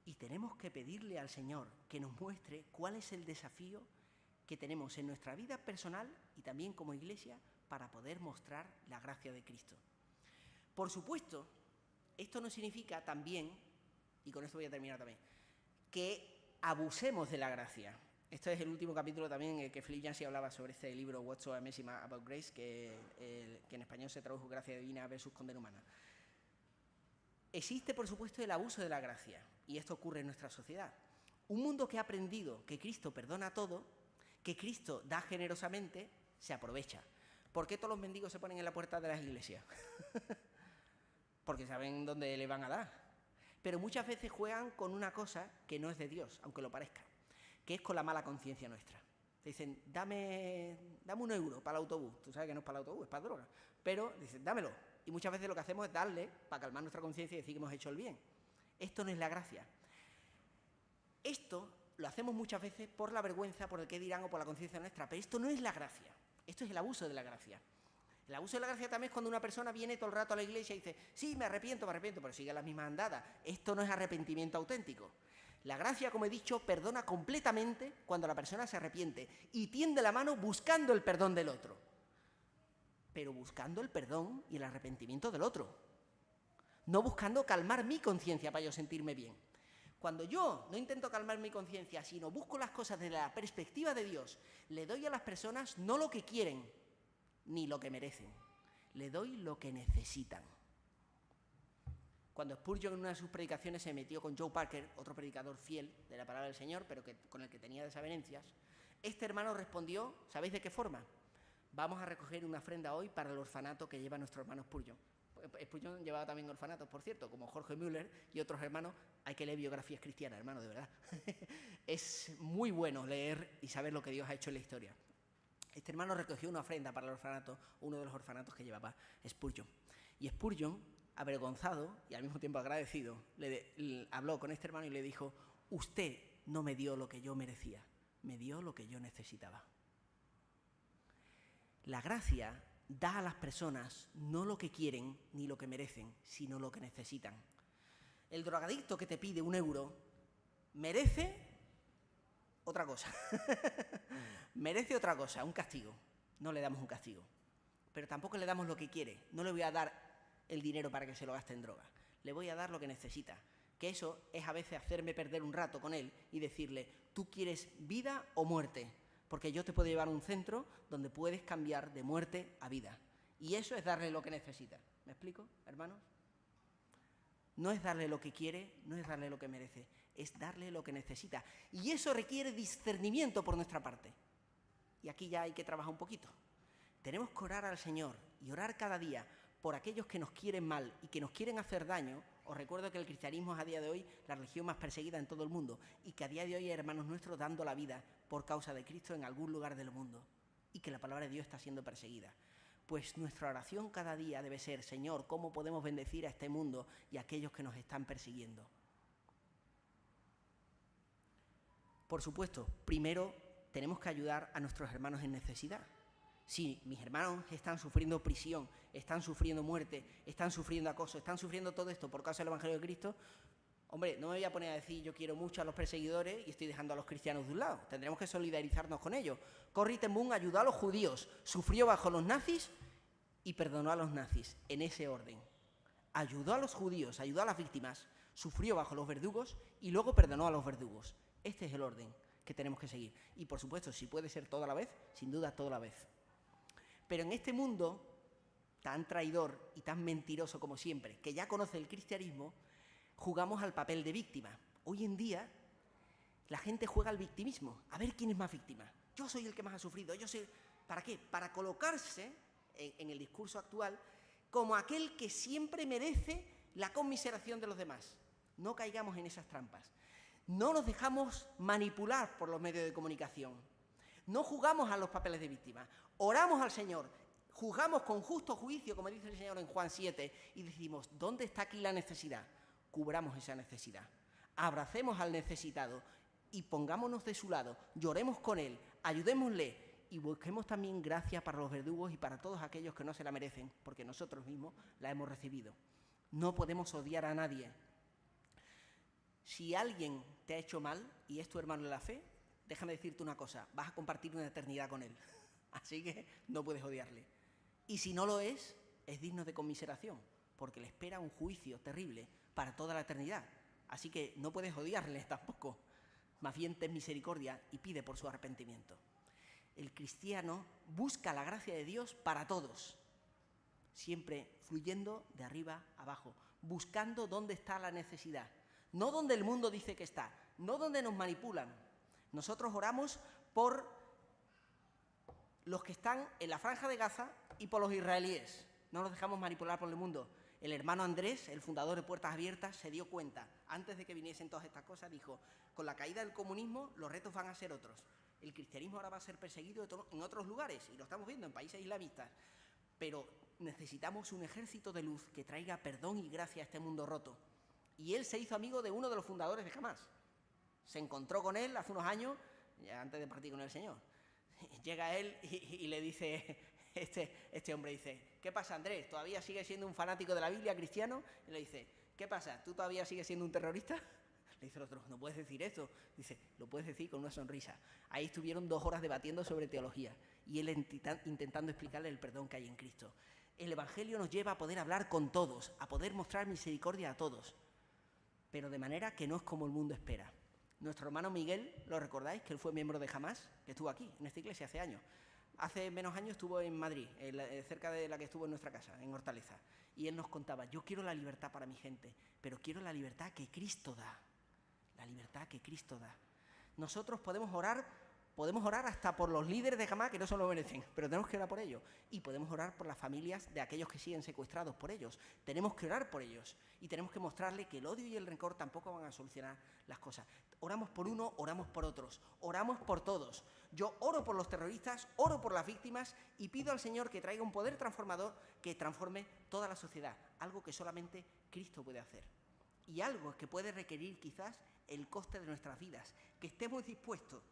Y tenemos que pedirle al Señor que nos muestre cuál es el desafío que tenemos en nuestra vida personal y también como iglesia para poder mostrar la gracia de Cristo. Por supuesto, esto no significa también, y con esto voy a terminar también, que abusemos de la gracia. Este es el último capítulo también en el que Philip Yancey hablaba sobre este libro What's So Amazing About Grace, que en español se tradujo Gracia Divina versus Condena Humana. Existe, por supuesto, el abuso de la gracia, y esto ocurre en nuestra sociedad. Un mundo que ha aprendido que Cristo perdona todo, que Cristo da generosamente, se aprovecha. ¿Por qué todos los mendigos se ponen en la puerta de las iglesias? Porque saben dónde le van a dar. Pero muchas veces juegan con una cosa que no es de Dios, aunque lo parezca, que es con la mala conciencia nuestra. Te dicen, dame €1 para el autobús. Tú sabes que no es para el autobús, es para droga. Pero dicen, dámelo. Y muchas veces lo que hacemos es darle para calmar nuestra conciencia y decir que hemos hecho el bien. Esto no es la gracia. Esto lo hacemos muchas veces por la vergüenza, por el qué dirán o por la conciencia nuestra, pero esto no es la gracia. Esto es el abuso de la gracia. El abuso de la gracia también es cuando una persona viene todo el rato a la iglesia y dice, sí, me arrepiento, pero sigue las mismas andadas. Esto no es arrepentimiento auténtico. La gracia, como he dicho, perdona completamente cuando la persona se arrepiente y tiende la mano buscando el perdón del otro. Pero buscando el perdón y el arrepentimiento del otro. No buscando calmar mi conciencia para yo sentirme bien. Cuando yo no intento calmar mi conciencia, sino busco las cosas desde la perspectiva de Dios, le doy a las personas no lo que quieren, ni lo que merecen. Le doy lo que necesitan. Cuando Spurgeon en una de sus predicaciones se metió con Joe Parker, otro predicador fiel de la palabra del Señor, pero con el que tenía desavenencias, este hermano respondió, ¿sabéis de qué forma? Vamos a recoger una ofrenda hoy para el orfanato que lleva nuestro hermano Spurgeon. Spurgeon llevaba también orfanatos, por cierto, como Jorge Müller y otros hermanos. Hay que leer biografías cristianas, hermano, de verdad. Es muy bueno leer y saber lo que Dios ha hecho en la historia. Este hermano recogió una ofrenda para el orfanato, uno de los orfanatos que llevaba Spurgeon. Y Spurgeon, avergonzado y al mismo tiempo agradecido, habló con este hermano y le dijo, usted no me dio lo que yo merecía, me dio lo que yo necesitaba. La gracia da a las personas no lo que quieren ni lo que merecen, sino lo que necesitan. El drogadicto que te pide €1 merece otra cosa. Merece otra cosa, un castigo. No le damos un castigo. Pero tampoco le damos lo que quiere. No le voy a dar el dinero para que se lo gaste en droga. Le voy a dar lo que necesita. Que eso es a veces hacerme perder un rato con él y decirle, ¿tú quieres vida o muerte? Porque yo te puedo llevar a un centro donde puedes cambiar de muerte a vida. Y eso es darle lo que necesita. ¿Me explico, hermanos? No es darle lo que quiere, no es darle lo que merece, es darle lo que necesita. Y eso requiere discernimiento por nuestra parte. Y aquí ya hay que trabajar un poquito. Tenemos que orar al Señor y orar cada día por aquellos que nos quieren mal y que nos quieren hacer daño. Os recuerdo que el cristianismo es a día de hoy la religión más perseguida en todo el mundo y que a día de hoy hay hermanos nuestros dando la vida por causa de Cristo en algún lugar del mundo. y que la palabra de Dios está siendo perseguida. Pues nuestra oración cada día debe ser: Señor, ¿cómo podemos bendecir a este mundo y a aquellos que nos están persiguiendo? Por supuesto, primero tenemos que ayudar a nuestros hermanos en necesidad. Si mis hermanos están sufriendo prisión, están sufriendo muerte, están sufriendo acoso, están sufriendo todo esto por causa del Evangelio de Cristo, hombre, no me voy a poner a decir yo quiero mucho a los perseguidores y estoy dejando a los cristianos de un lado. Tendremos que solidarizarnos con ellos. Corrie ten Boom ayudó a los judíos, sufrió bajo los nazis y perdonó a los nazis, en ese orden. Ayudó a los judíos, ayudó a las víctimas, sufrió bajo los verdugos y luego perdonó a los verdugos. Este es el orden que tenemos que seguir. Y por supuesto, si puede ser todo a la vez, sin duda todo a la vez. Pero en este mundo tan traidor y tan mentiroso como siempre, que ya conoce el cristianismo, jugamos al papel de víctima. Hoy en día la gente juega al victimismo. A ver quién es más víctima. Yo soy el que más ha sufrido. Yo soy... ¿Para qué? Para colocarse en el discurso actual como aquel que siempre merece la conmiseración de los demás. No caigamos en esas trampas. No nos dejamos manipular por los medios de comunicación. No jugamos a los papeles de víctima. Oramos al Señor, juzgamos con justo juicio, como dice el Señor en Juan 7, y decimos: ¿dónde está aquí la necesidad? Cubramos esa necesidad. Abracemos al necesitado y pongámonos de su lado, lloremos con él, ayudémosle y busquemos también gracia para los verdugos y para todos aquellos que no se la merecen, porque nosotros mismos la hemos recibido. No podemos odiar a nadie. Si alguien te ha hecho mal y es tu hermano en la fe, déjame decirte una cosa: vas a compartir una eternidad con él. Así que no puedes odiarle. Y si no lo es digno de conmiseración, porque le espera un juicio terrible para toda la eternidad. Así que no puedes odiarle tampoco. Más bien ten misericordia y pide por su arrepentimiento. El cristiano busca la gracia de Dios para todos, siempre fluyendo de arriba abajo, buscando dónde está la necesidad, no donde el mundo dice que está, no donde nos manipulan. Nosotros oramos por los que están en la Franja de Gaza y por los israelíes. No nos dejamos manipular por el mundo. El hermano Andrés, el fundador de Puertas Abiertas, se dio cuenta, antes de que viniesen todas estas cosas, dijo: con la caída del comunismo los retos van a ser otros. El cristianismo ahora va a ser perseguido en otros lugares, y lo estamos viendo en países islamistas. Pero necesitamos un ejército de luz que traiga perdón y gracia a este mundo roto. Y él se hizo amigo de uno de los fundadores de Hamás. Se encontró con él hace unos años, ya antes de partir con el Señor. Llega él y le dice, este hombre dice: ¿qué pasa, Andrés? ¿Todavía sigues siendo un fanático de la Biblia, cristiano? Y le dice: ¿qué pasa? ¿Tú todavía sigues siendo un terrorista? Le dice el otro: no puedes decir esto. Dice: lo puedes decir con una sonrisa. Ahí estuvieron 2 horas debatiendo sobre teología y él intentando explicarle el perdón que hay en Cristo. El Evangelio nos lleva a poder hablar con todos, a poder mostrar misericordia a todos, pero de manera que no es como el mundo espera. Nuestro hermano Miguel, ¿lo recordáis? Que él fue miembro de Hamás, que estuvo aquí, en esta iglesia, hace años. Hace menos años estuvo en Madrid, cerca de la que estuvo en nuestra casa, en Hortaleza. Y él nos contaba: yo quiero la libertad para mi gente, pero quiero la libertad que Cristo da. La libertad que Cristo da. Nosotros podemos orar hasta por los líderes de Hamás, que no se lo merecen, pero tenemos que orar por ellos. Y podemos orar por las familias de aquellos que siguen secuestrados por ellos. Tenemos que orar por ellos y tenemos que mostrarle que el odio y el rencor tampoco van a solucionar las cosas. Oramos por uno, oramos por otros, oramos por todos. Yo oro por los terroristas, oro por las víctimas y pido al Señor que traiga un poder transformador que transforme toda la sociedad, algo que solamente Cristo puede hacer. Y algo que puede requerir quizás el coste de nuestras vidas, que estemos dispuestos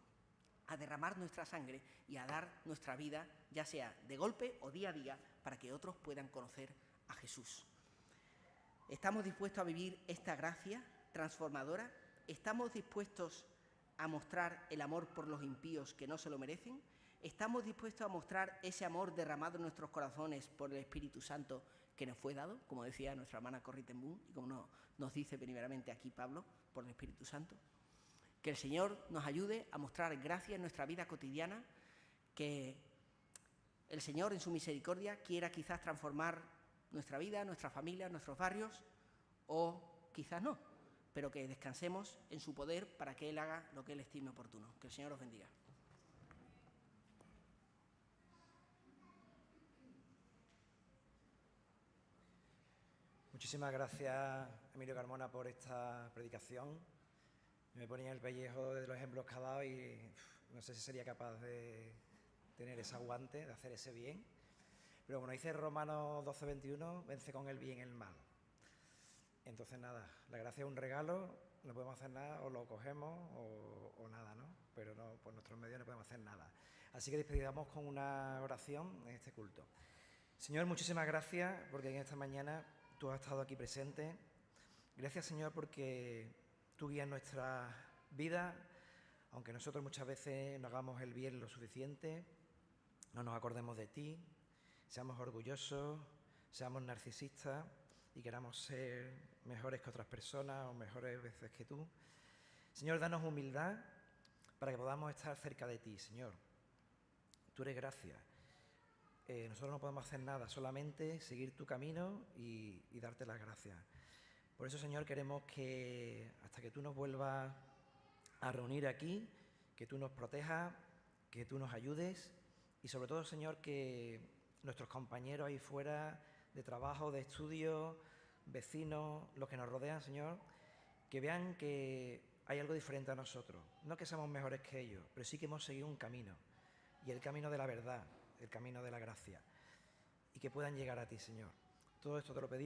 a derramar nuestra sangre y a dar nuestra vida, ya sea de golpe o día a día, para que otros puedan conocer a Jesús. ¿Estamos dispuestos a vivir esta gracia transformadora? ¿Estamos dispuestos a mostrar el amor por los impíos que no se lo merecen? ¿Estamos dispuestos a mostrar ese amor derramado en nuestros corazones por el Espíritu Santo que nos fue dado, como decía nuestra hermana Corrie ten Boom, y como nos dice primeramente aquí Pablo, por el Espíritu Santo? Que el Señor nos ayude a mostrar gracia en nuestra vida cotidiana, que el Señor en su misericordia quiera quizás transformar nuestra vida, nuestra familia, nuestros barrios, o quizás no, pero que descansemos en su poder para que Él haga lo que Él estime oportuno. Que el Señor os bendiga. Muchísimas gracias, Emilio Carmona, por esta predicación. Me ponía el pellejo de los ejemplos que ha dado y no sé si sería capaz de tener ese aguante de hacer ese bien. Pero como dice Romanos 12:21, vence con el bien el mal. Entonces nada, la gracia es un regalo, no podemos hacer nada, o lo cogemos o nada, ¿no? Pero no, por nuestros medios no podemos hacer nada. Así que despedamos con una oración en este culto. Señor, muchísimas gracias porque en esta mañana tú has estado aquí presente. Gracias, Señor, porque tú guías nuestra vida, aunque nosotros muchas veces no hagamos el bien lo suficiente, no nos acordemos de ti, seamos orgullosos, seamos narcisistas y queramos ser mejores que otras personas o mejores veces que tú. Señor, danos humildad para que podamos estar cerca de ti, Señor. Tú eres gracia. Nosotros no podemos hacer nada, solamente seguir tu camino y darte las gracias. Por eso, Señor, queremos que hasta que tú nos vuelvas a reunir aquí, que tú nos protejas, que tú nos ayudes y sobre todo, Señor, que nuestros compañeros ahí fuera de trabajo, de estudio, vecinos, los que nos rodean, Señor, que vean que hay algo diferente a nosotros. No que seamos mejores que ellos, pero sí que hemos seguido un camino, y el camino de la verdad, el camino de la gracia, y que puedan llegar a ti, Señor. Todo esto te lo pedimos